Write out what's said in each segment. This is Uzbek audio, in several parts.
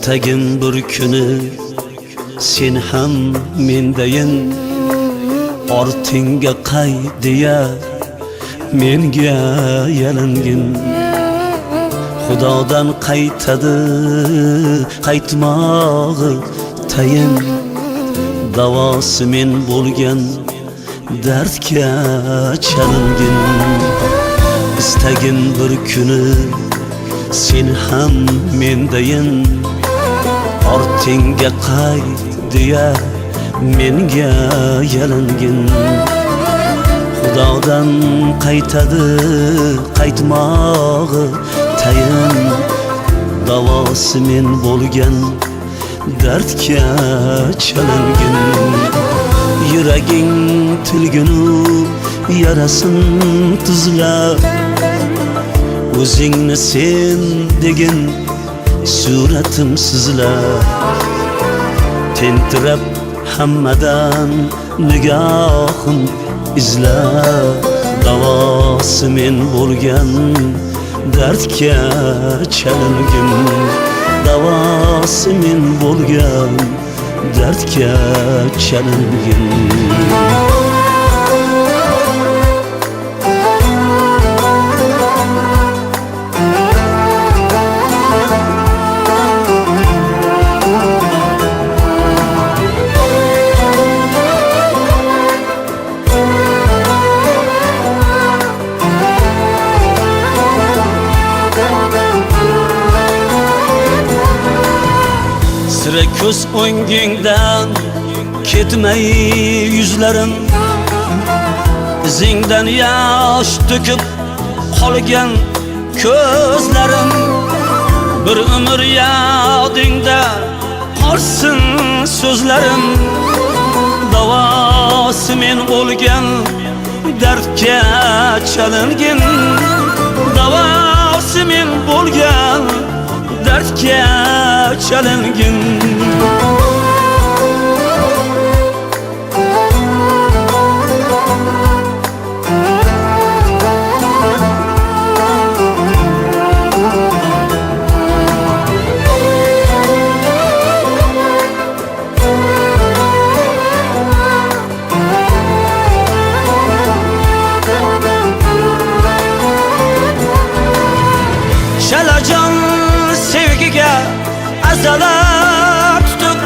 istagim bir kuni sen ham mendayin, ortingga qay deya menga yalingin. Xudodan qaytadi qaytmog'i tayin, davosi men bo'lgan dardga chalingin. İstagin bir kuni sen ham mendayin, ortingga qay deya menga yalingin. Xudodan qaytadi qaytmog'i tayin, davosi men bo'lgan dardga chalingin. Yuraging tilginu yarasin tuzlab, o'zingni sen degin suratim sizlab, tentirab hammadan nigohim izlab, davosi men bo'lgan dardga chalingin. Davosi men bo'lgan dardga chalingin. Sira ko'z o'ngingdan ketmay yuzlarim, izingdan yosh to'kib qolgan ko'zlarim. Bir umr yodingda qolsin so'zlarim, davosi men bo'lgan dardga chalingin. Davosi men bo'lgan dardga chalingin. Shalajon sevgiga azalar tutib,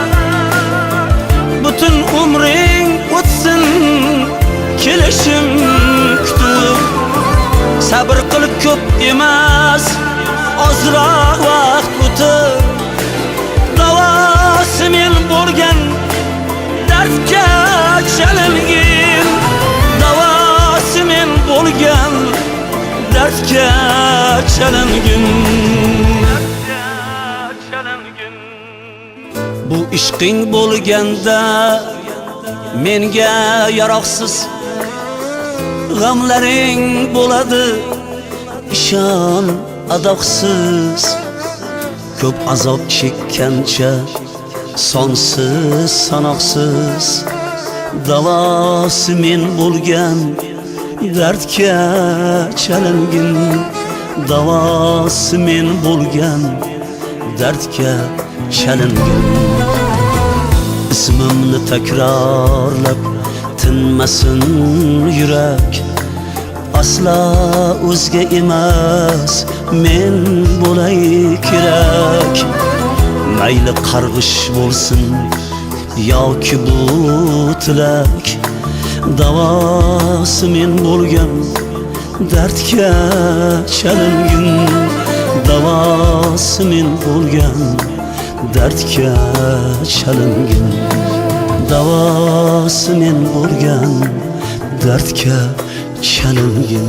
butun umring o'tsin kelishim kutib. Sabr qilib ko'p emas ozroq vaqt o'tib, davosi men bo'lgan dardga chalingin. Davosi men bo'lgan dardga chalingin. Bu ishqing bo'lganda menga yaroqsiz, g'amlaring bo'ladi ishon adoqsiz. Ko'p azob chekkancha sonsiz sanoqsiz, davosi men bo'lgan dardga chalingin. Davosi men bo'lgan dardga chalingin. Ismimni takrorlab tinmasin yurak, asla o'zga emas men bo'lay kerak. Mayli qarg'ish bo'lsin yoki bu tilak, davosi men bo'lgan dardga chalingin. Davosi men bo'lgan dardga chalingin. Davosi men bo'lgan dardga chalingin.